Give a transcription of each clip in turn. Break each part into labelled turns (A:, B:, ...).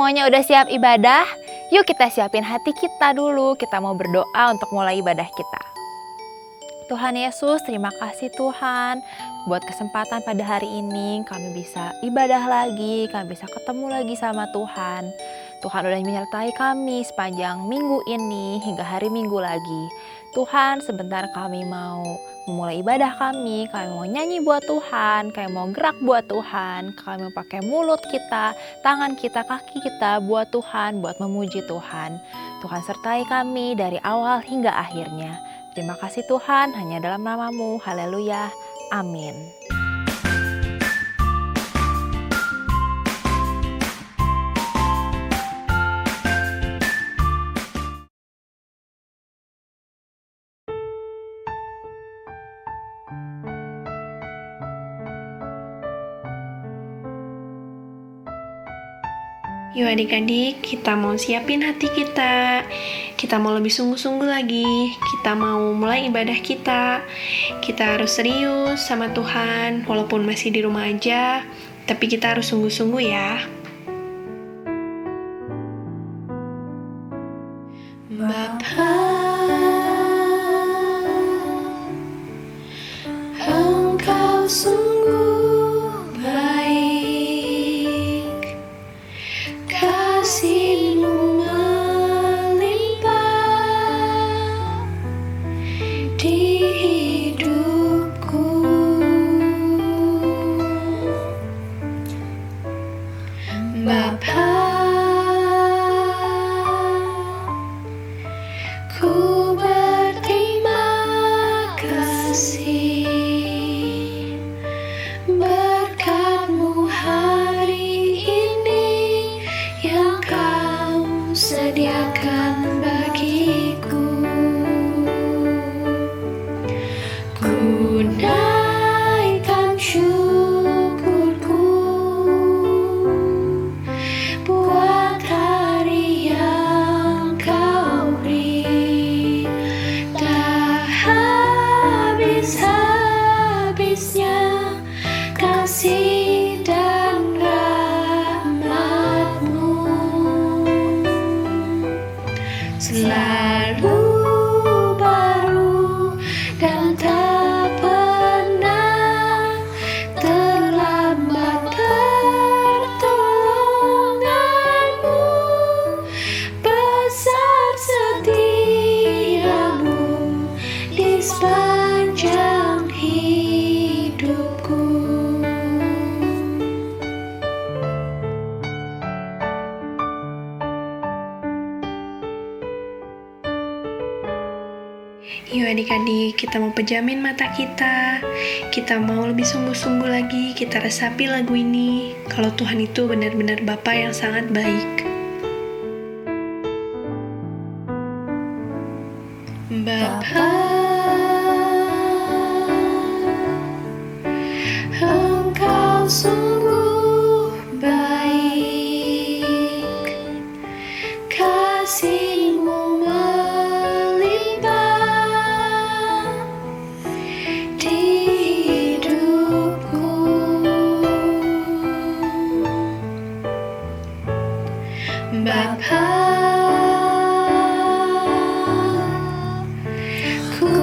A: semuanya udah siap ibadah? Yuk kita siapin hati kita dulu, kita mau berdoa untuk mulai ibadah kita. Tuhan Yesus, terima kasih Tuhan buat kesempatan pada hari ini kami bisa ibadah lagi, kami bisa ketemu lagi sama Tuhan. Tuhan udah menyertai kami sepanjang minggu ini hingga hari Minggu lagi. Tuhan, sebentar kami mau memulai ibadah kami mau nyanyi buat Tuhan, kami mau gerak buat Tuhan, kami mau pakai mulut kita, tangan kita, kaki kita buat Tuhan, buat memuji Tuhan. Tuhan sertai kami dari awal hingga akhirnya. Terima kasih Tuhan, hanya dalam nama-Mu. Haleluya. Amin.
B: Yuk adik-adik, kita mau siapin hati kita. Kita mau lebih sungguh-sungguh lagi. Kita mau mulai ibadah kita. Kita harus serius sama Tuhan, walaupun masih di rumah aja. Tapi kita harus sungguh-sungguh ya. Bapa, Engkau sungguh baik. Kasih-Mu melimpah di hidupku. Bapa, ku berterima kasih berkat-Mu hari ini yang Kau sediakan bagiku. Ku naikkan syukurku buat hari yang Kau beri. Tak habis-habisnya kasih dan rahmat-Mu, selalu baru dan tak pernah terlambat pertolongan-Mu. Besar setia-Mu di sepanjang hidupku. Yuk adik-adik, kita mau pejamin mata kita. Kita mau lebih sungguh-sungguh lagi. Kita resapi lagu ini. Kalau Tuhan itu benar-benar Bapa yang sangat baik. Bapa, Engkau sungguh baik. Kasih-Mu melimpah di hidupku. Bapa, ku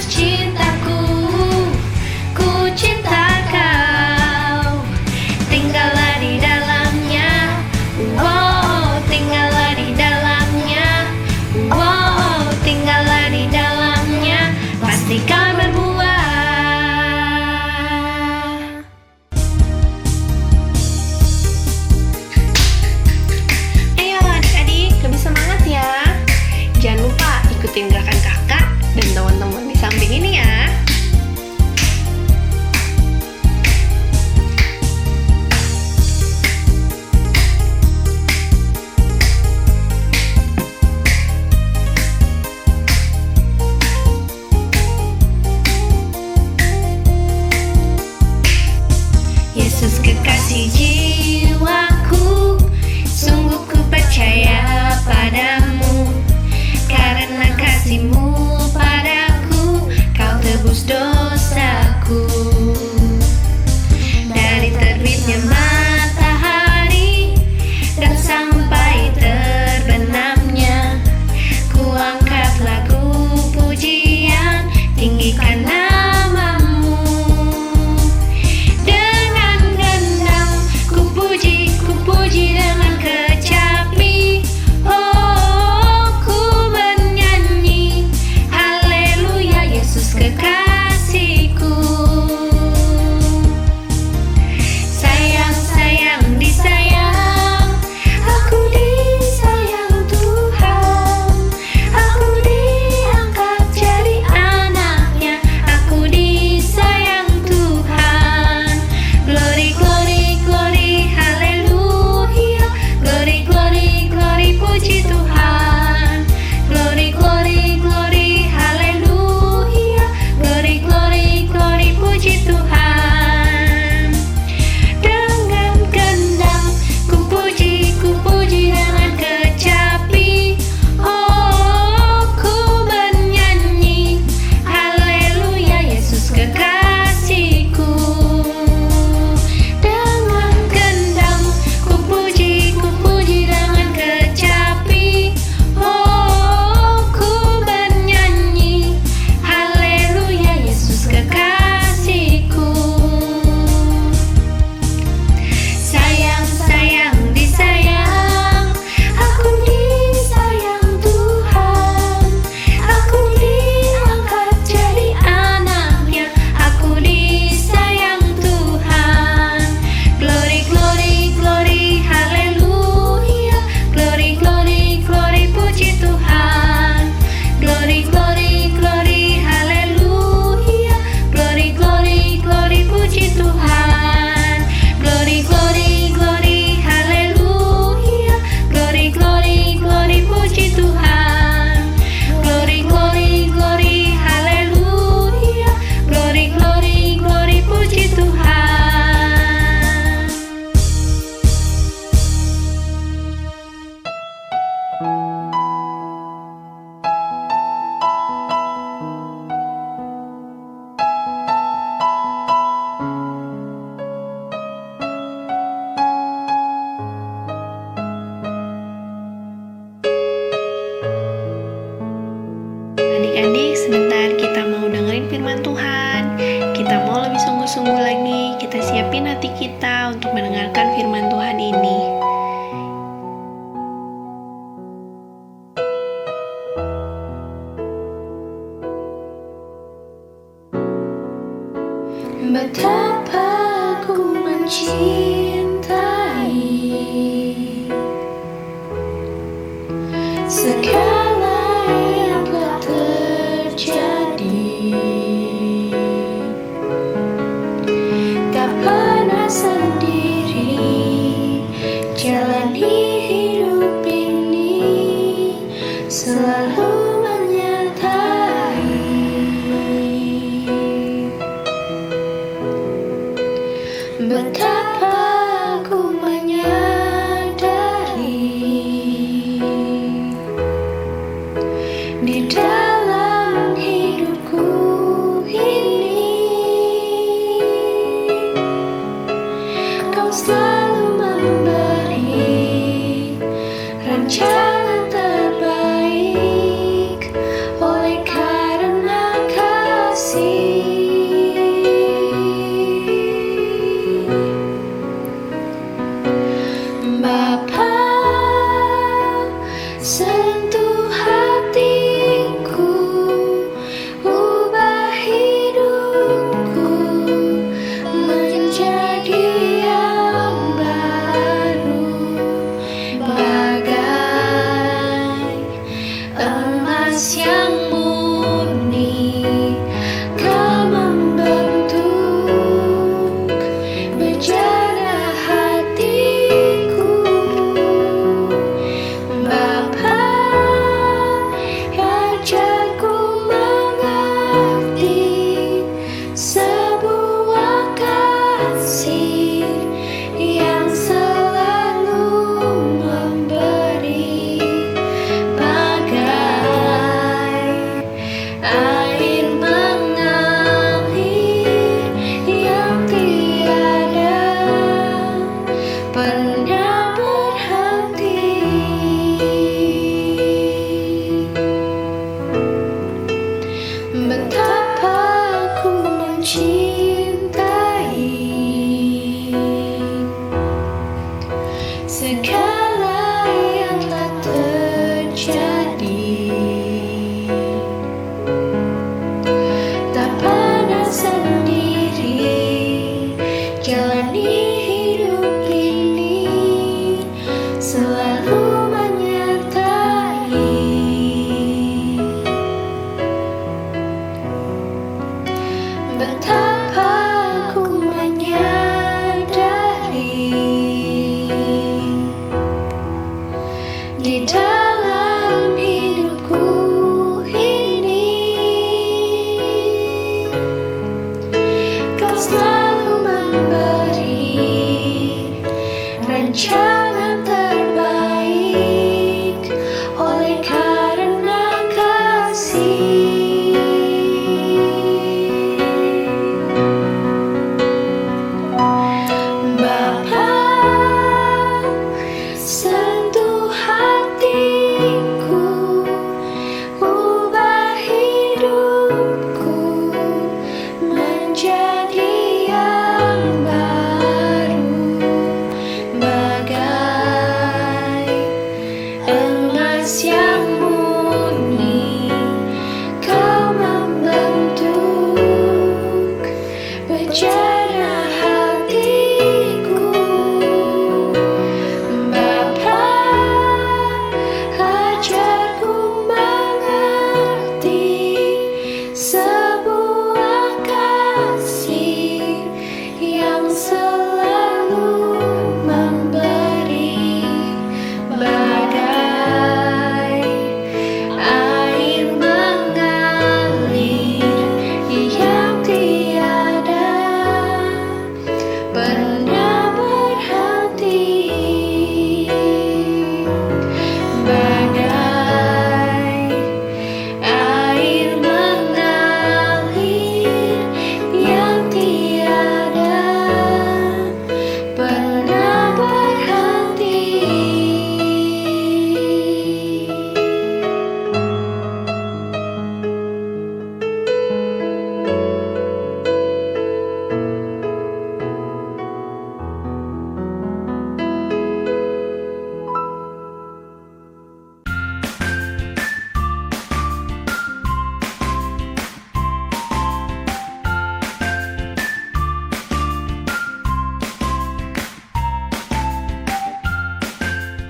B: Yesus cintaku, ku cinta kau. Tinggallah di dalamnya, wow, tinggallah di dalamnya, wow, tinggallah di dalamnya, pasti kau berbuah. Ayo adik-adik, lebih semangat ya. Jangan lupa ikutin gerakan kakak dan teman-teman di samping ini ya. Yesus kekasih jiwaku, sungguh ku percaya padamu. Karena kasih-Mu padaku, Kau tebus dosaku. Dari terbitnya matahari dan sampai terbenamnya, ku angkat lagu pujian, tinggikan nama-Mu. Dengan gendang ku puji dengan kecapi. Oh, ku bernyanyi, haleluya, Yesus kekasihku. Sayang, sayang, disayang, aku disayang Tuhan. Aku diangkat jadi anaknya, aku disayang Tuhan. Glory, glory, glory, haleluya. Glory, glory, glory, puji Tuhan. Glory, glory, glory, haleluya. Glory, glory, glory, puji Tuhan. Dengan gendang ku puji dengan kecapi. Oh, ku bernyanyi, haleluya, Yesus kekasihku. Dengan gendang ku puji dengan kecapi. Oh, ku bernyanyi, haleluya, Yesus kekasihku. Sayang, sayang, disayang, aku disayang Tuhan. Aku diangkat jadi anaknya, aku disayang Tuhan. Glory, glory, glory, haleluya. Glory, glory, glory, puji Tuhan. Glory, glory, glory, haleluya. Glory, glory, glory, puji Tuhan. Glory, glory, glory, haleluya. Glory, glory, glory, puji Tuhan. Glory, glory, glory, haleluya. Glory, glory, glory, puji Tuhan. Adik-adik, sebentar kita mau dengerin firman Tuhan. Kita mau lebih sungguh-sungguh lagi. Kita siapin hati kita untuk mendengarkan firman Tuhan ini. Betapa ku mencintai segala yang telah terjadi. Tak pernah sendiri jalani hidup ini, selalu menyertai. Betapa ku menyadari Air mengalir yang tiada pernah berhenti. Betapa aku mencintai segala yang telah terjadi. Tak pernah sendiri jalani hidup ini, selalu menyertai. Betapa aku menyadari di dalam hidupku ini, Kau selalu memberi rencana terbaik oleh karena kasih. Bapa, sentuh hatiku, ubah hidupku menjadi yang baru, bagai emas yang murni. Kau membentuk bejana hatiku. Bapa, ajarku mengerti sebuah kasih yang selalu memberi, bagai air mengalir yang tiada pernah berhenti, bagai air mengalir yang tiada pernah berhenti.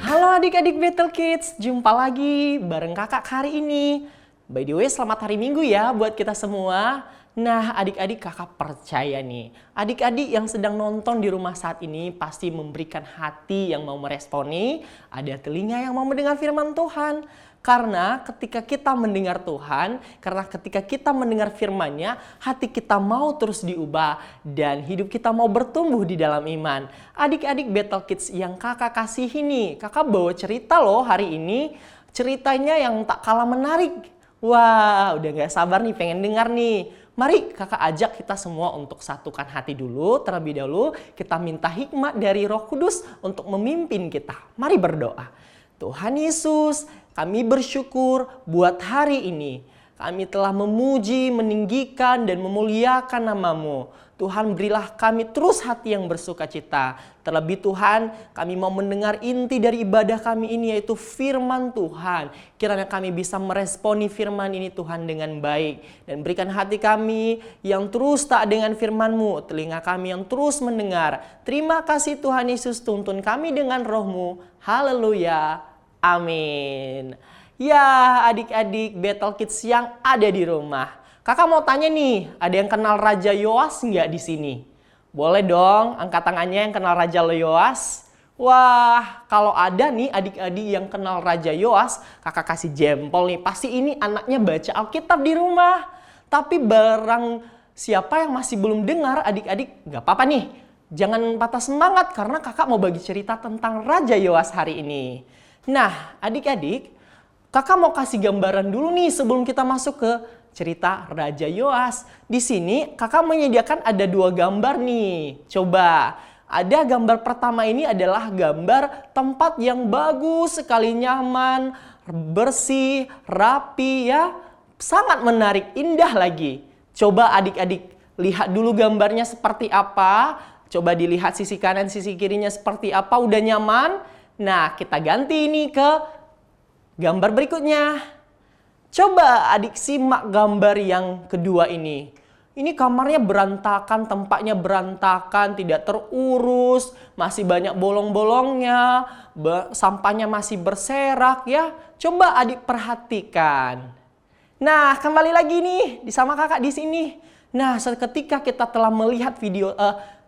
C: Halo adik-adik Battle Kids, jumpa lagi bareng kakak hari ini. By the way, selamat hari Minggu ya buat kita semua. Nah, adik-adik kakak percaya nih, adik-adik yang sedang nonton di rumah saat ini pasti memberikan hati yang mau meresponi, ada telinga yang mau mendengar firman Tuhan. Karena ketika kita mendengar Tuhan, karena ketika kita mendengar firman-Nya, hati kita mau terus diubah dan hidup kita mau bertumbuh di dalam iman. Adik-adik Battle Kids yang kakak kasih ini, kakak bawa cerita loh hari ini. Ceritanya yang tak kalah menarik. Wah, udah gak sabar nih pengen dengar nih. Mari kakak ajak kita semua untuk satukan hati dulu. Terlebih dahulu kita minta hikmat dari Roh Kudus untuk memimpin kita. Mari berdoa. Tuhan Yesus, kami bersyukur buat hari ini. Kami telah memuji, meninggikan, dan memuliakan nama-Mu. Tuhan, berilah kami terus hati yang bersuka cita. Terlebih Tuhan, kami mau mendengar inti dari ibadah kami ini, yaitu firman Tuhan. Kiranya kami bisa meresponi firman ini Tuhan dengan baik. Dan berikan hati kami yang terus taat dengan firman-Mu, telinga kami yang terus mendengar. Terima kasih Tuhan Yesus, tuntun kami dengan Roh-Mu. Haleluya. Amin. Ya adik-adik Battle Kids yang ada di rumah. Kakak mau tanya nih, ada yang kenal Raja Yoas nggak di sini? Boleh dong, angkat tangannya yang kenal Raja Yoas. Wah, kalau ada nih adik-adik yang kenal Raja Yoas, kakak kasih jempol nih. Pasti ini anaknya baca Alkitab di rumah. Tapi barang siapa yang masih belum dengar, adik-adik nggak apa-apa nih. Jangan patah semangat karena kakak mau bagi cerita tentang Raja Yoas hari ini. Nah, adik-adik, kakak mau kasih gambaran dulu nih sebelum kita masuk ke cerita Raja Yoas. Di sini kakak menyediakan ada 2 gambar nih. Coba, ada gambar pertama ini adalah gambar tempat yang bagus sekali, nyaman, bersih, rapi ya. Sangat menarik, indah lagi. Coba adik-adik lihat dulu gambarnya seperti apa. Coba dilihat sisi kanan, sisi kirinya seperti apa. Udah nyaman? Nah, kita ganti ini ke gambar berikutnya. Coba adik simak gambar yang kedua ini. Ini kamarnya berantakan, tempatnya berantakan, tidak terurus, masih banyak bolong-bolongnya, sampahnya masih berserak ya. Coba adik perhatikan. Nah, kembali lagi nih sama kakak di sini. Nah, ketika kita telah melihat video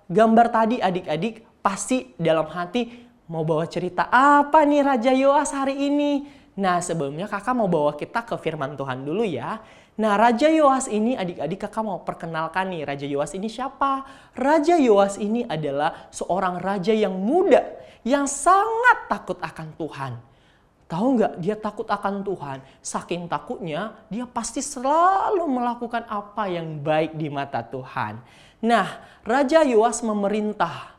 C: gambar tadi, adik-adik pasti dalam hati mau bawa cerita apa nih Raja Yoas hari ini? Nah, sebelumnya kakak mau bawa kita ke firman Tuhan dulu ya. Nah, Raja Yoas ini adik-adik kakak mau perkenalkan nih. Raja Yoas ini siapa? Raja Yoas ini adalah seorang raja yang muda, yang sangat takut akan Tuhan. Tahu nggak, dia takut akan Tuhan. Saking takutnya, dia pasti selalu melakukan apa yang baik di mata Tuhan. Nah, Raja Yoas memerintah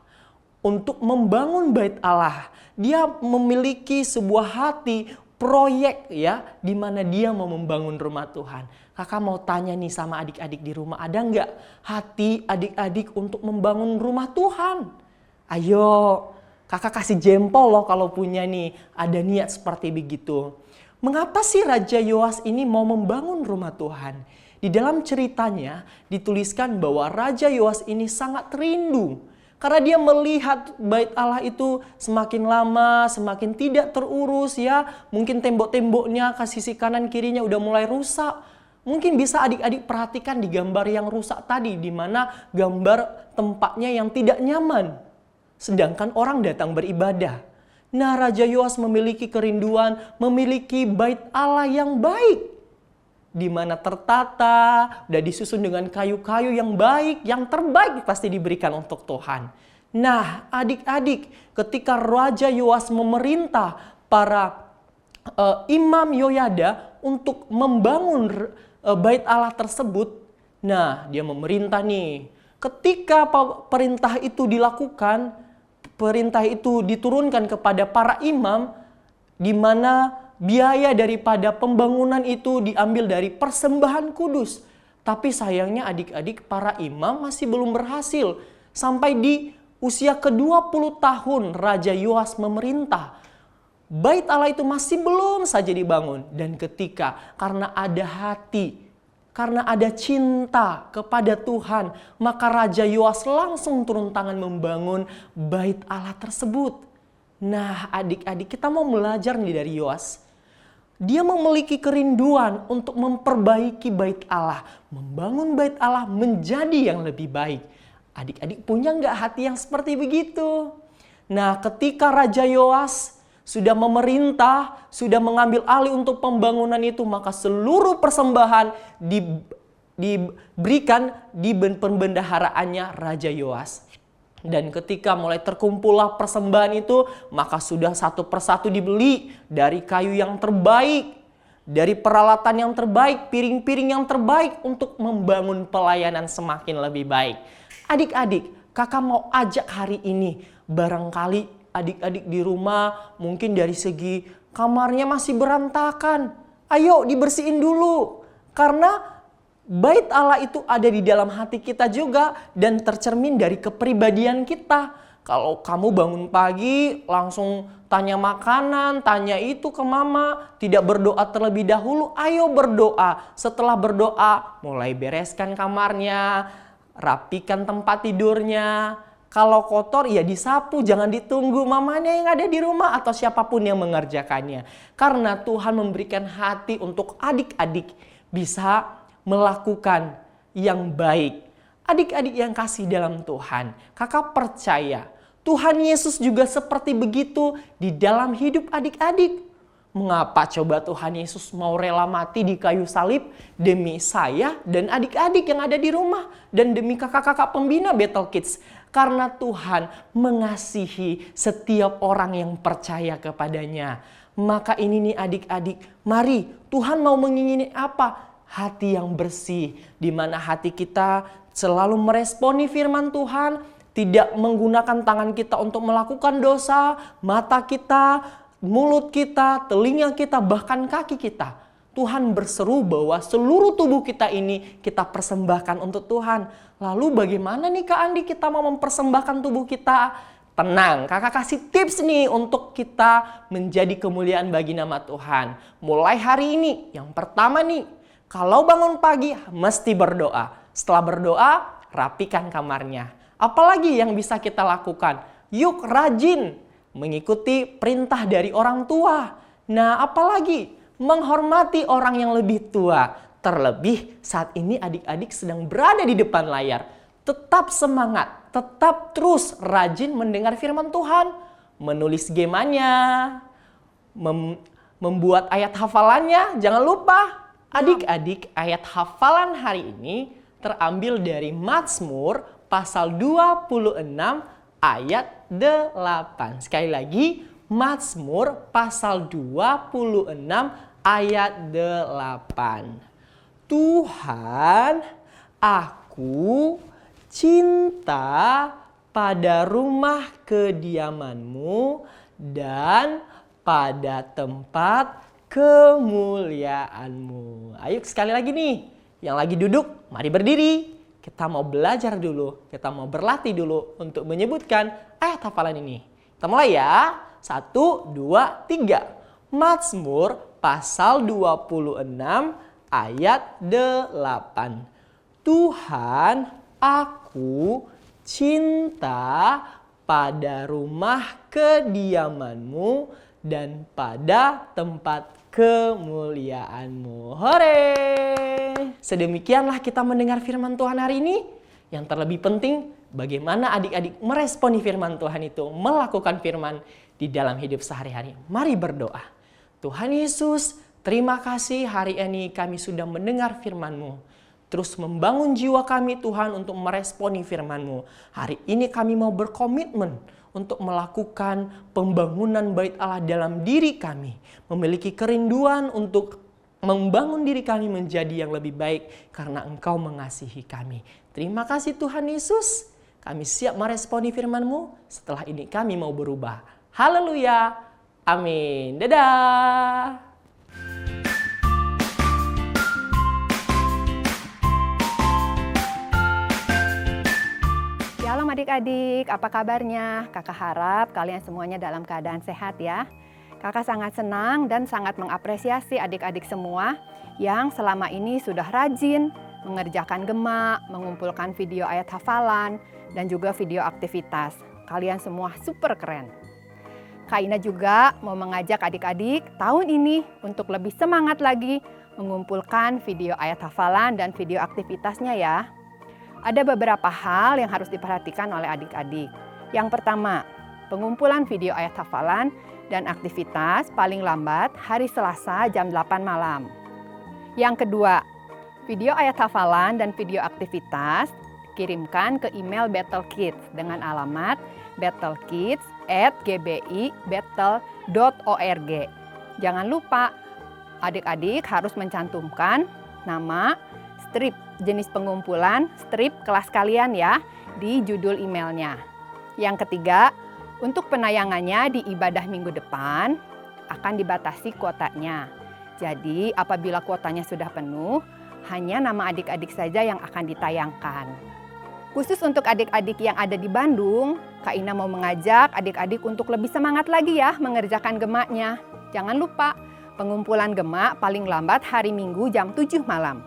C: untuk membangun bait Allah. Dia memiliki sebuah hati, proyek ya, di mana dia mau membangun rumah Tuhan. Kakak mau tanya nih sama adik-adik di rumah, ada nggak hati adik-adik untuk membangun rumah Tuhan? Ayo, kakak kasih jempol loh kalau punya nih, ada niat seperti begitu. Mengapa sih Raja Yoas ini mau membangun rumah Tuhan? Di dalam ceritanya dituliskan bahwa Raja Yoas ini sangat rindu. Karena dia melihat bait Allah itu semakin lama, semakin tidak terurus ya. Mungkin tembok-temboknya ke sisi kanan kirinya udah mulai rusak. Mungkin bisa adik-adik perhatikan di gambar yang rusak tadi, di mana gambar tempatnya yang tidak nyaman. Sedangkan orang datang beribadah. Nah, Raja Yoas memiliki kerinduan, memiliki bait Allah yang baik. Di mana tertata, udah disusun dengan kayu-kayu yang baik, yang terbaik pasti diberikan untuk Tuhan. Nah, adik-adik, ketika Raja Yoas memerintah para Imam Yoyada untuk membangun bait Allah tersebut, nah dia memerintah nih. Ketika perintah itu dilakukan, perintah itu diturunkan kepada para imam, di mana biaya daripada pembangunan itu diambil dari persembahan kudus. Tapi sayangnya adik-adik, para imam masih belum berhasil. Sampai di usia ke-20 tahun Raja Yoas memerintah, bait Allah itu masih belum saja dibangun. Dan karena ada hati, karena ada cinta kepada Tuhan, maka Raja Yoas langsung turun tangan membangun bait Allah tersebut. Nah, adik-adik, kita mau belajar nih dari Yoas. Dia memiliki kerinduan untuk memperbaiki bait Allah, membangun bait Allah menjadi yang lebih baik. Adik-adik punya nggak hati yang seperti begitu? Nah, ketika Raja Yoas sudah memerintah, sudah mengambil alih untuk pembangunan itu, maka seluruh persembahan diberikan di pembendaharaannya Raja Yoas. Dan ketika mulai terkumpullah persembahan itu, maka sudah satu persatu dibeli dari kayu yang terbaik, dari peralatan yang terbaik, piring-piring yang terbaik untuk membangun pelayanan semakin lebih baik. Adik-adik, kakak mau ajak hari ini, barangkali adik-adik di rumah mungkin dari segi kamarnya masih berantakan. Ayo dibersihin dulu, karena bait Allah itu ada di dalam hati kita juga dan tercermin dari kepribadian kita. Kalau kamu bangun pagi langsung tanya makanan, tanya itu ke mama, tidak berdoa terlebih dahulu, ayo berdoa. Setelah berdoa, mulai bereskan kamarnya, rapikan tempat tidurnya. Kalau kotor ya disapu, jangan ditunggu mamanya yang ada di rumah atau siapapun yang mengerjakannya. Karena Tuhan memberikan hati untuk adik-adik bisa melakukan yang baik. Adik-adik yang kasih dalam Tuhan, kakak percaya Tuhan Yesus juga seperti begitu di dalam hidup adik-adik. Mengapa coba Tuhan Yesus mau rela mati di kayu salib demi saya dan adik-adik yang ada di rumah dan demi kakak-kakak pembina Bethel Kids? Karena Tuhan mengasihi setiap orang yang percaya kepadanya. Maka ini nih adik-adik, mari Tuhan mau mengingini apa? hati yang bersih, di mana hati kita selalu meresponi firman Tuhan, tidak menggunakan tangan kita untuk melakukan dosa, mata kita, mulut kita, telinga kita, bahkan kaki kita. Tuhan berseru bahwa seluruh tubuh kita ini kita persembahkan untuk Tuhan. Lalu bagaimana nih Kak Andi kita mau mempersembahkan tubuh kita? Tenang, kakak kasih tips nih untuk kita menjadi kemuliaan bagi nama Tuhan. Mulai hari ini, yang pertama nih, kalau bangun pagi mesti berdoa. Setelah berdoa, rapikan kamarnya. Apalagi yang bisa kita lakukan? Yuk rajin mengikuti perintah dari orang tua. Nah, apalagi menghormati orang yang lebih tua. Terlebih saat ini adik-adik sedang berada di depan layar. Tetap semangat, tetap terus rajin mendengar firman Tuhan, menulis gemanya, membuat ayat hafalannya. Jangan lupa adik-adik, ayat hafalan hari ini terambil dari Mazmur pasal 26 ayat 8. Sekali lagi, Mazmur pasal 26 ayat 8. Tuhan, aku cinta pada rumah kediaman-Mu dan pada tempat kemuliaan-Mu. Ayo sekali lagi nih, yang lagi duduk, mari berdiri. Kita mau belajar dulu, kita mau berlatih dulu untuk menyebutkan ayat hafalan ini. Kita mulai ya. 1, 2, 3. Mazmur pasal 26 ayat 8. Tuhan, aku cinta pada rumah kediaman-Mu dan pada tempat kemuliaan-Mu. Hore! Sedemikianlah kita mendengar firman Tuhan hari ini. Yang terlebih penting, bagaimana adik-adik meresponi firman Tuhan itu, melakukan firman di dalam hidup sehari-hari. Mari berdoa. Tuhan Yesus, terima kasih hari ini kami sudah mendengar firman-Mu. Terus membangun jiwa kami Tuhan untuk meresponi firman-Mu. Hari ini kami mau berkomitmen untuk melakukan pembangunan bait Allah dalam diri kami. Memiliki kerinduan untuk membangun diri kami menjadi yang lebih baik karena Engkau mengasihi kami. Terima kasih Tuhan Yesus. Kami siap meresponi firman-Mu. Setelah ini kami mau berubah. Haleluya. Amin. Dadah.
D: Shalom adik-adik, apa kabarnya? Kakak harap kalian semuanya dalam keadaan sehat ya. Kakak sangat senang dan sangat mengapresiasi adik-adik semua yang selama ini sudah rajin mengerjakan gema, mengumpulkan video ayat hafalan, dan juga video aktivitas. Kalian semua super keren. Kak Ina juga mau mengajak adik-adik tahun ini untuk lebih semangat lagi mengumpulkan video ayat hafalan dan video aktivitasnya ya. Ada beberapa hal yang harus diperhatikan oleh adik-adik. Yang pertama, pengumpulan video ayat hafalan dan aktivitas paling lambat hari Selasa jam 8 malam. Yang kedua, video ayat hafalan dan video aktivitas kirimkan ke email Battle Kids dengan alamat battlekids@gbi.battle.org. Jangan lupa, adik-adik harus mencantumkan nama, strip jenis pengumpulan, strip kelas kalian ya di judul emailnya. Yang ketiga, untuk penayangannya di ibadah minggu depan akan dibatasi kuotanya. Jadi apabila kuotanya sudah penuh, hanya nama adik-adik saja yang akan ditayangkan. Khusus untuk adik-adik yang ada di Bandung, Kak Ina mau mengajak adik-adik untuk lebih semangat lagi ya mengerjakan gemanya. Jangan lupa, pengumpulan gema paling lambat hari Minggu jam 7 malam.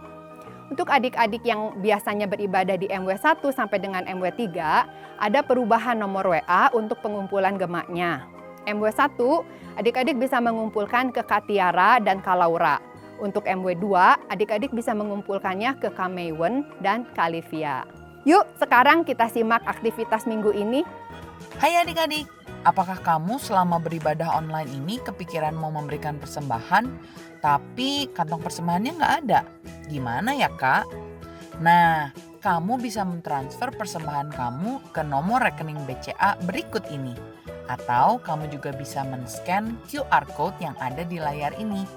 D: Untuk adik-adik yang biasanya beribadah di MW1 sampai dengan MW3, ada perubahan nomor WA untuk pengumpulan gemanya. MW1, adik-adik bisa mengumpulkan ke Kak Tiara dan Kak Laura. Untuk MW2, adik-adik bisa mengumpulkannya ke Kak Maywen dan Kak Livia. Yuk, sekarang kita simak aktivitas minggu ini.
E: Hai adik-adik, apakah kamu selama beribadah online ini kepikiran mau memberikan persembahan, tapi kantong persembahannya nggak ada? Gimana ya kak? Nah, kamu bisa mentransfer persembahan kamu ke nomor rekening BCA berikut ini. Atau kamu juga bisa men-scan QR code yang ada di layar ini.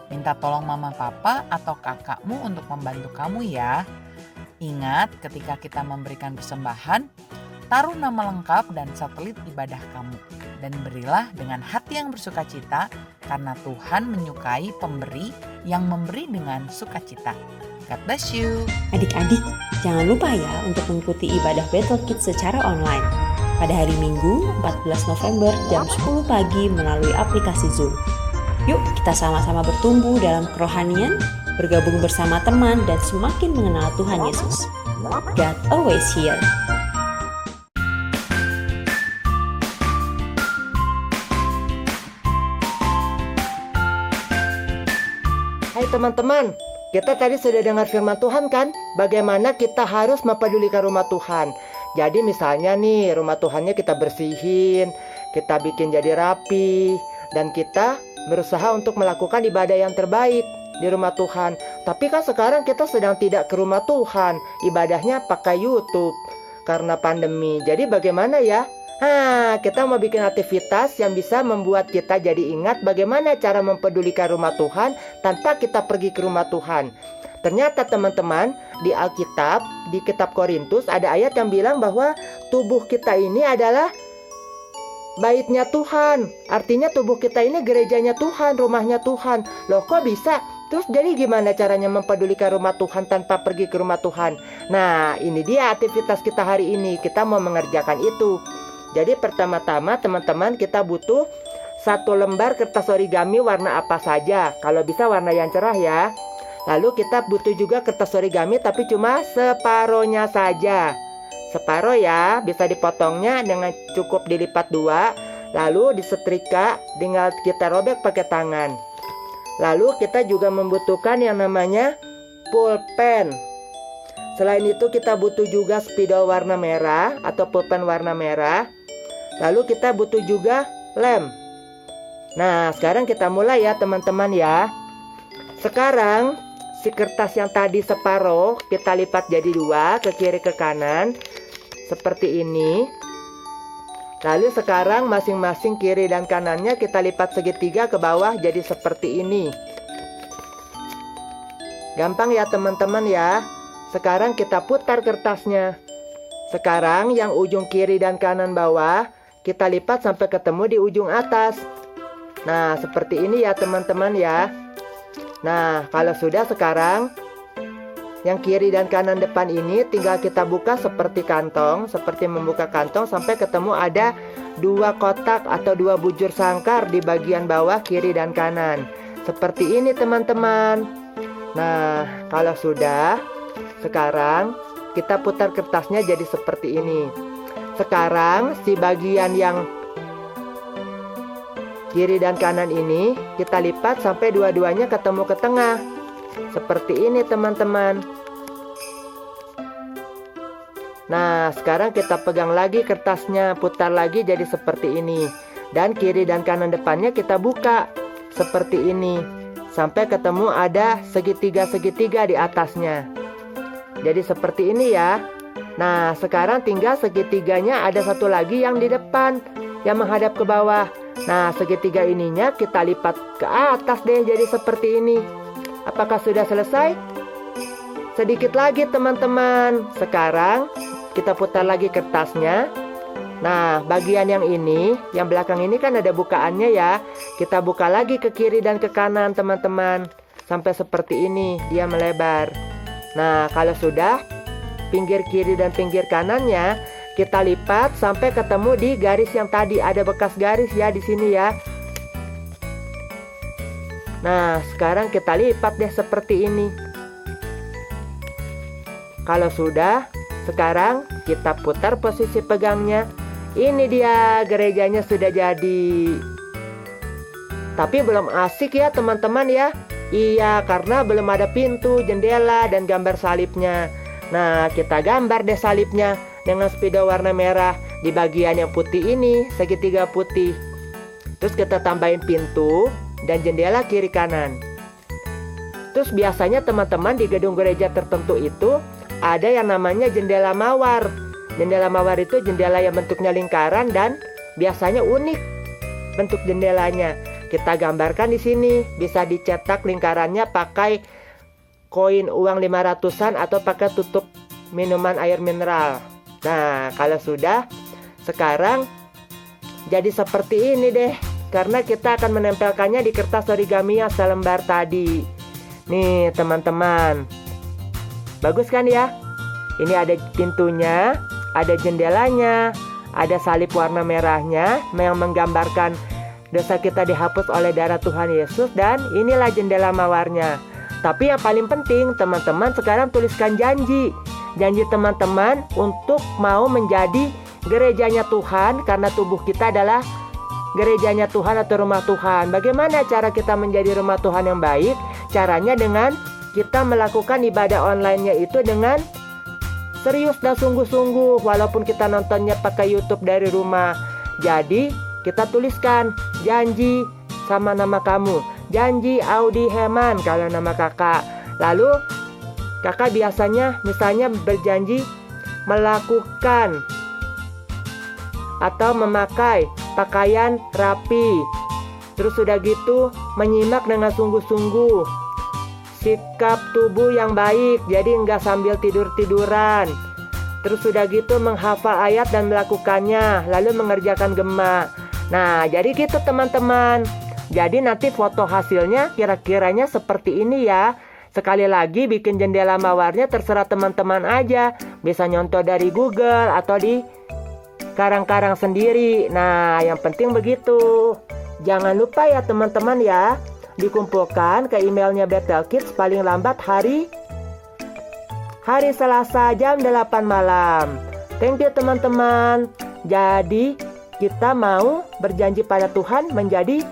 E: Minta tolong mama papa atau kakakmu untuk membantu kamu ya. Ingat, ketika kita memberikan persembahan, taruh nama lengkap dan satelit ibadah kamu. Dan berilah dengan hati yang bersuka cita, karena Tuhan menyukai pemberi yang memberi dengan sukacita. God bless you.
F: Adik-adik, jangan lupa ya untuk mengikuti ibadah Battle Kids secara online pada hari Minggu 14 November jam 10 pagi melalui aplikasi Zoom. Yuk kita sama-sama bertumbuh dalam kerohanian, bergabung bersama teman dan semakin mengenal Tuhan Yesus. God always here.
G: Hai teman-teman, kita tadi sudah dengar firman Tuhan kan? Bagaimana kita harus mempedulikan rumah Tuhan. Jadi misalnya nih, rumah Tuhannya kita bersihin, kita bikin jadi rapi, dan kita berusaha untuk melakukan ibadah yang terbaik di rumah Tuhan. Tapi kan sekarang kita sedang tidak ke rumah Tuhan, ibadahnya pakai YouTube karena pandemi. Jadi bagaimana ya? Kita mau bikin aktivitas yang bisa membuat kita jadi ingat bagaimana cara mempedulikan rumah Tuhan tanpa kita pergi ke rumah Tuhan. Ternyata teman-teman, di Alkitab, di kitab Korintus ada ayat yang bilang bahwa tubuh kita ini adalah baitnya Tuhan. Artinya tubuh kita ini gerejanya Tuhan, rumahnya Tuhan. Loh kok bisa? Terus jadi gimana caranya mempedulikan rumah Tuhan tanpa pergi ke rumah Tuhan? Nah, ini dia aktivitas kita hari ini. Kita mau mengerjakan itu. Jadi pertama-tama teman-teman kita butuh 1 lembar kertas origami warna apa saja. Kalau bisa warna yang cerah ya. Lalu kita butuh juga kertas origami tapi cuma separohnya saja. Separoh ya, bisa dipotongnya dengan cukup dilipat 2. Lalu disetrika dengan kita robek pakai tangan. Lalu kita juga membutuhkan yang namanya pulpen. Selain itu kita butuh juga spidol warna merah atau pulpen warna merah. Lalu kita butuh juga lem. Nah, sekarang kita mulai ya teman-teman ya. Sekarang si kertas yang tadi separoh kita lipat jadi 2 ke kiri ke kanan. Seperti ini. Lalu sekarang masing-masing kiri dan kanannya kita lipat segitiga ke bawah jadi seperti ini. Gampang ya teman-teman ya. Sekarang kita putar kertasnya. Sekarang yang ujung kiri dan kanan bawah kita lipat sampai ketemu di ujung atas. Nah, seperti ini ya teman-teman ya. Nah, kalau sudah sekarang yang kiri dan kanan depan ini tinggal kita buka seperti kantong, seperti membuka kantong sampai ketemu ada 2 kotak atau 2 bujur sangkar di bagian bawah kiri dan kanan. Seperti ini teman-teman. Nah, kalau sudah, sekarang kita putar kertasnya jadi seperti ini. Sekarang si bagian yang kiri dan kanan ini kita lipat sampai dua-duanya ketemu ke tengah. Seperti ini teman-teman. Nah, sekarang kita pegang lagi kertasnya, putar lagi jadi seperti ini. Dan kiri dan kanan depannya kita buka seperti ini sampai ketemu ada segitiga-segitiga di atasnya. Jadi seperti ini ya. Nah, sekarang tinggal segitiganya ada satu lagi yang di depan yang menghadap ke bawah. Nah, segitiga ininya kita lipat ke atas deh jadi seperti ini. Apakah sudah selesai? Sedikit lagi teman-teman. Sekarang kita putar lagi kertasnya. Nah, bagian yang ini, yang belakang ini kan ada bukaannya ya. Kita buka lagi ke kiri dan ke kanan teman-teman. Sampai seperti ini, dia melebar. Nah, kalau sudah, pinggir kiri dan pinggir kanannya kita lipat sampai ketemu di garis yang tadi. Ada bekas garis ya di sini ya. Nah, sekarang kita lipat deh seperti ini. Kalau sudah, sekarang kita putar posisi pegangnya. Ini dia, gerejanya sudah jadi. Tapi belum asik ya teman-teman ya. Iya, karena belum ada pintu, jendela, dan gambar salibnya. Nah, kita gambar deh salibnya dengan spidol warna merah di bagian yang putih ini, segitiga putih. Terus kita tambahin pintu dan jendela kiri kanan. Terus biasanya teman-teman di gedung gereja tertentu itu ada yang namanya jendela mawar. Jendela mawar itu jendela yang bentuknya lingkaran dan biasanya unik bentuk jendelanya. kita gambarkan di sini. Bisa dicetak lingkarannya pakai koin uang 500-an atau pakai tutup minuman air mineral. Nah, kalau sudah, sekarang jadi seperti ini deh. Karena kita akan menempelkannya di kertas origami yang selembar tadi. Nih teman-teman, bagus kan ya? Ini ada pintunya, ada jendelanya, ada salib warna merahnya yang menggambarkan dosa kita dihapus oleh darah Tuhan Yesus. Dan inilah jendela mawarnya. Tapi yang paling penting teman-teman sekarang tuliskan janji. Janji teman-teman untuk mau menjadi gerejanya Tuhan, karena tubuh kita adalah gerejanya Tuhan atau rumah Tuhan. Bagaimana cara kita menjadi rumah Tuhan yang baik? Caranya dengan kita melakukan ibadah online-nya itu dengan serius dan sungguh-sungguh, walaupun kita nontonnya pakai YouTube dari rumah. Jadi kita tuliskan janji sama nama kamu, janji Audi Heman kalau nama kakak. Lalu kakak biasanya misalnya berjanji melakukan atau memakai pakaian rapi. Terus sudah gitu menyimak dengan sungguh-sungguh sikap tubuh yang baik, jadi enggak sambil tidur-tiduran. Terus sudah gitu menghafal ayat dan melakukannya, lalu mengerjakan gema. Nah, jadi gitu teman-teman. Jadi nanti foto hasilnya kira-kiranya seperti ini ya. Sekali lagi bikin jendela mawarnya terserah teman-teman aja. Bisa nyontoh dari Google atau di karang-karang sendiri. Nah, yang penting begitu. Jangan lupa ya teman-teman ya, dikumpulkan ke emailnya Bethel Kids paling lambat hari Selasa jam 8 malam. Thank you teman-teman. Jadi kita mau berjanji pada Tuhan menjadi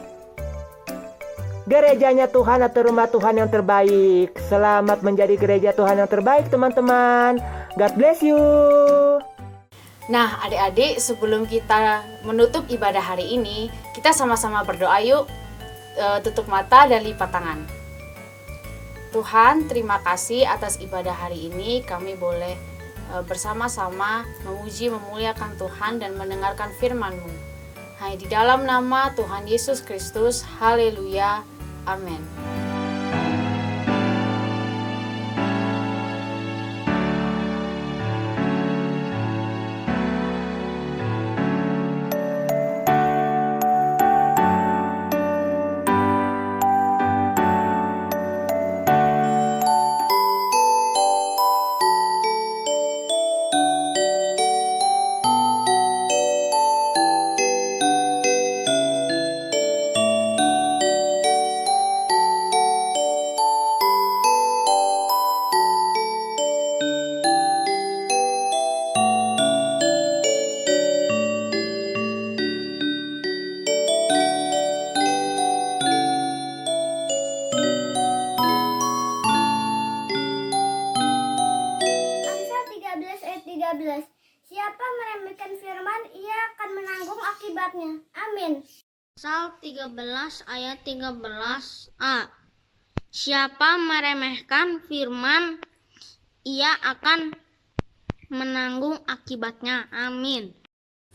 G: gerejanya Tuhan atau rumah Tuhan yang terbaik. Selamat menjadi gereja Tuhan yang terbaik teman-teman. God bless you.
H: Nah, adik-adik, sebelum kita menutup ibadah hari ini, kita sama-sama berdoa yuk. Tutup mata dan lipat tangan. Tuhan, terima kasih atas ibadah hari ini. Kami boleh bersama-sama memuji, memuliakan Tuhan dan mendengarkan firman-Mu. Hanya di dalam nama Tuhan Yesus Kristus. Haleluya. Amin.
I: Siapa meremehkan firman, ia akan menanggung akibatnya. Amin.
J: Amsal 13 ayat 13a. Siapa meremehkan firman, ia akan menanggung akibatnya. Amin.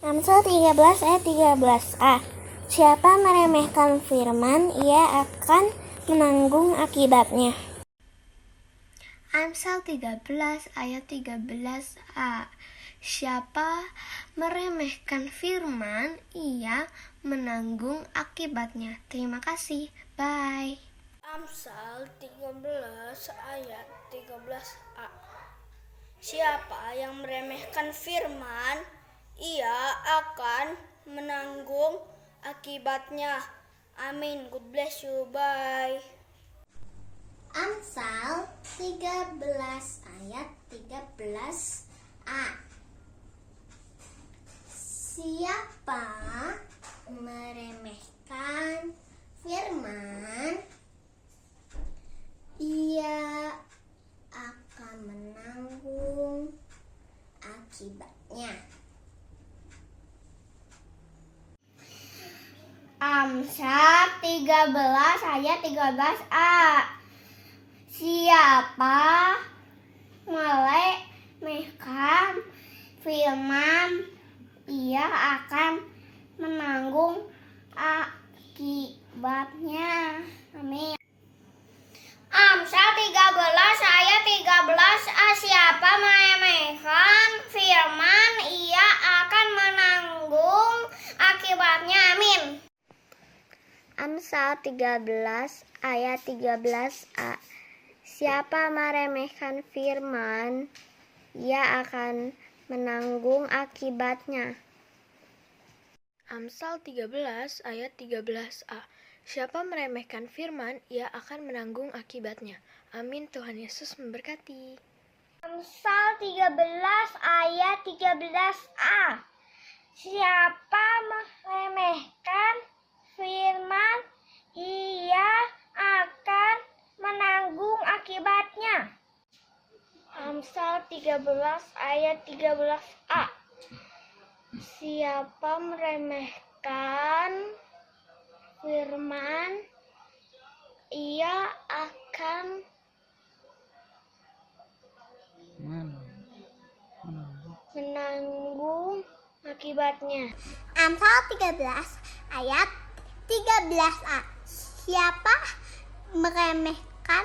I: Amsal 13 ayat 13a. Siapa meremehkan firman, ia akan menanggung akibatnya.
K: Amsal 13 ayat 13a. Siapa meremehkan firman, ia menanggung akibatnya. Terima kasih. Bye.
L: Amsal 13 ayat 13a. Siapa yang meremehkan firman, ia akan menanggung akibatnya. Amin. God bless you. Bye.
I: Amsal 13 ayat 13a. Siapa meremehkan firman, ia akan menanggung akibatnya. Amsal 13 ayat 13a. Siapa meremehkan firman, ia akan menanggung akibatnya. siapa meremehkan firman, ia akan menanggung akibatnya. Amin.
K: Amsal 13 ayat 13a. Siapa meremehkan firman, ia akan menanggung akibatnya.
B: Amsal 13 ayat 13a. Siapa meremehkan firman, ia akan menanggung akibatnya. Amin. Tuhan Yesus memberkati.
I: Amsal 13 ayat 13a. Siapa meremehkan firman, ia akan menanggung akibatnya. Amsal 13 ayat 13a. Siapa meremehkan firman, ia akan menanggung akibatnya.
K: Amsal 13 ayat 13a. Siapa meremehkan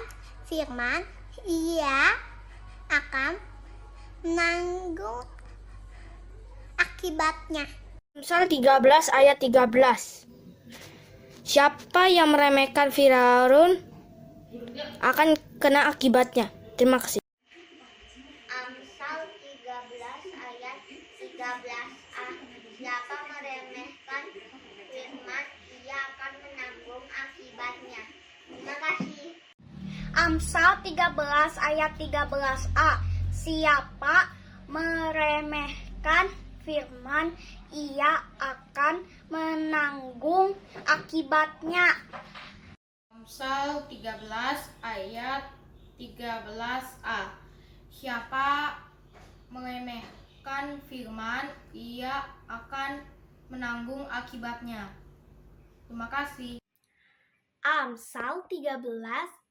K: firman, ia akan menanggung akibatnya.
L: Amsal 13 ayat 13. Siapa yang meremehkan Firaun akan kena akibatnya. Terima kasih.
K: Amsal 13 ayat 13a. Siapa meremehkan firman, ia akan menanggung akibatnya. Terima kasih.
I: Amsal 13 ayat 13a. Siapa meremehkan firman, ia akan menanggung akibatnya.
M: Amsal 13 ayat 13a. Siapa meremehkan firman, ia akan menanggung akibatnya. Terima kasih.
I: Amsal 13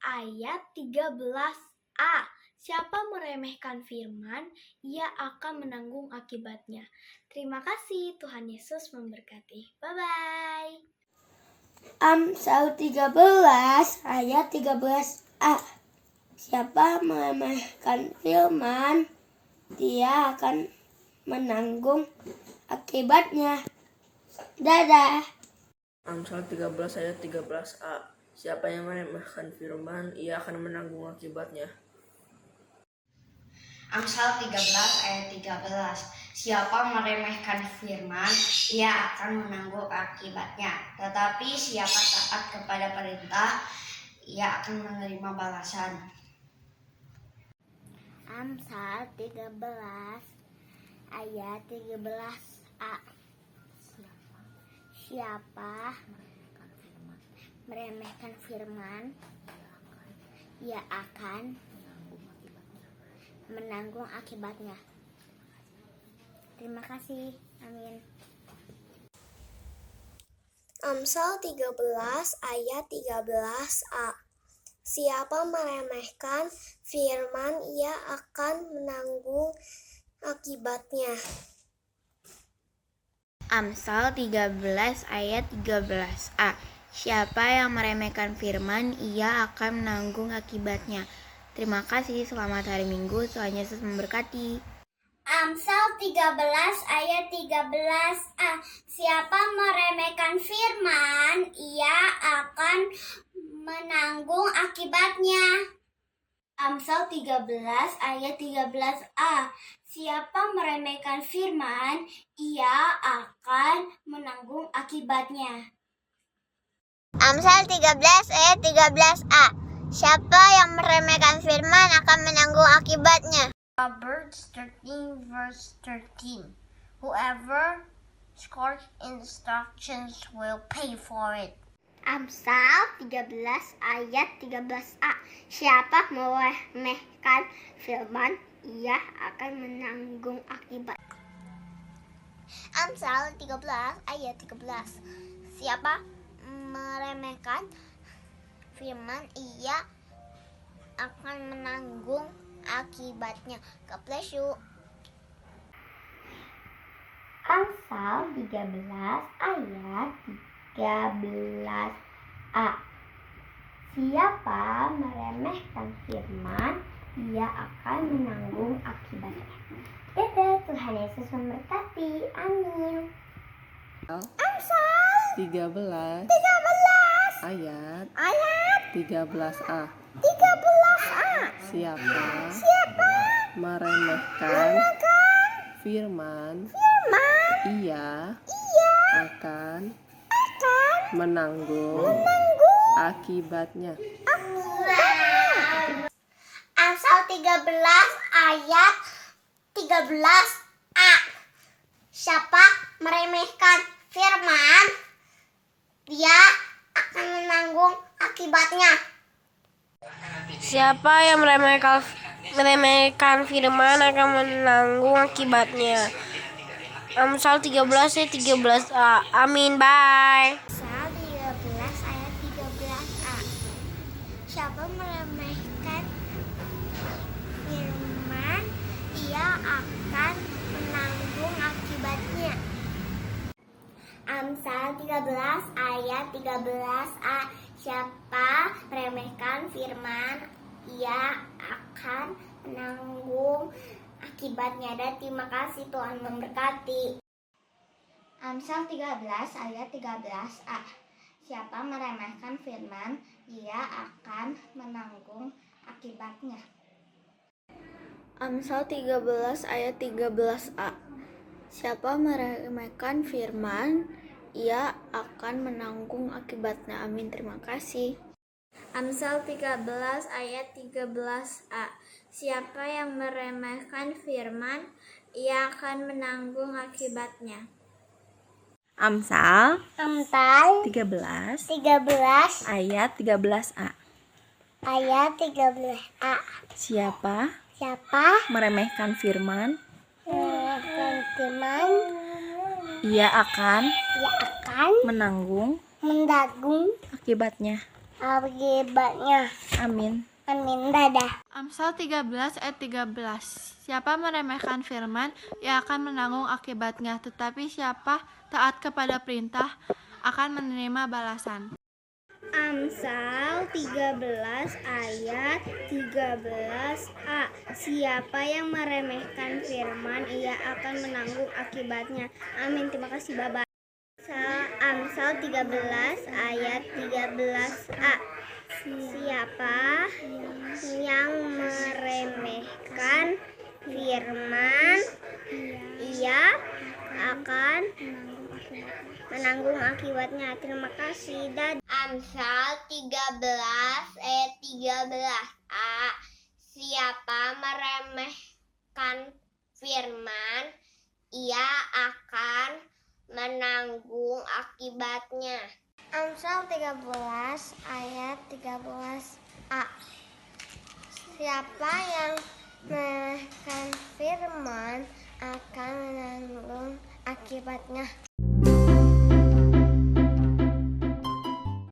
I: ayat 13a. Siapa meremehkan firman, ia akan menanggung akibatnya. Terima kasih. Tuhan Yesus memberkati. Bye-bye.
K: Amsal 13 ayat 13a. Siapa meremehkan firman, dia akan menanggung akibatnya. Dadah.
N: Amsal 13 ayat 13a. Siapa yang meremehkan firman, ia akan menanggung akibatnya.
O: Amsal 13 ayat 13. Siapa meremehkan firman, ia akan menanggung akibatnya. Tetapi siapa taat kepada perintah, ia akan menerima balasan.
K: Amsal 13 ayat 13a. Siapa meremehkan firman, ia akan menanggung akibatnya. Terima kasih. Amin.
P: Amsal 13 ayat 13a. Siapa meremehkan firman, ia akan menanggung akibatnya.
Q: Amsal 13 ayat 13a. Siapa yang meremehkan firman, ia akan menanggung akibatnya. Terima kasih, selamat hari Minggu, Tuhan Yesus memberkati.
I: Amsal 13 ayat 13a. Siapa meremehkan firman, ia akan menanggung akibatnya. Amsal 13 ayat 13a. Siapa meremehkan firman, ia akan menanggung akibatnya.
K: Amsal 13 ayat 13a. Siapa yang meremehkan firman akan menanggung akibatnya.
R: Proverbs 13 verse 13. Whoever scorns instructions will pay for it.
K: Amsal 13 ayat 13a. Siapa meremehkan firman, ia akan menanggung akibat. Amsal 13 ayat 13. Siapa meremehkan firman, ia akan menanggung akibatnya. God bless you. Amsal 13 ayat 13a. Siapa meremehkan firman, ia akan menanggung akibatnya. Dadah, Tuhan Yesus memberkati. Amin. Amsal
B: 13 ayat 13a. Siapa meremehkan firman, ia akan menanggung akibatnya.
I: Amsal 13 ayat 13a. Siapa meremehkan firman, dia akan menanggung akibatnya.
L: Siapa yang meremehkan firman akan menanggung akibatnya. Amsal 13 ayat 13a. Amin. Bye.
K: Amsal 13 ayat 13a. Siapa meremehkan firman, ia akan menanggung akibatnya. Amsal 13 ayat 13a. Siapa meremehkan firman, ia akan menanggung akibatnya. Dan terima kasih, Tuhan memberkati. Amsal 13 ayat 13a. Siapa meremehkan firman, ia akan menanggung akibatnya.
Q: Amsal 13 ayat 13a. Siapa meremehkan firman, ia akan menanggung akibatnya. Amin. Terima kasih.
K: Amsal 13 ayat 13a. Siapa yang meremehkan firman, ia akan menanggung akibatnya.
A: Amsal 13 ayat 13a.
K: Ayat 13a.
A: Siapa meremehkan firman, ia akan menanggung akibatnya. Amin.
K: Dadah.
M: Amsal 13 ayat 13. Siapa meremehkan firman, ia akan menanggung akibatnya, tetapi siapa taat kepada perintah akan menerima balasan.
K: Amsal 13 ayat 13a. Siapa yang meremehkan firman, ia akan menanggung akibatnya. Amin. Terima kasih, Baba. Amsal 13 ayat 13a. Siapa yang meremehkan firman, ia akan menanggung akibatnya. Terima kasih. Amsal 13 ayat 13a. Siapa meremehkan firman, ia akan menanggung akibatnya. Amsal 13 ayat 13a. Siapa yang meremehkan firman akan menanggung akibatnya.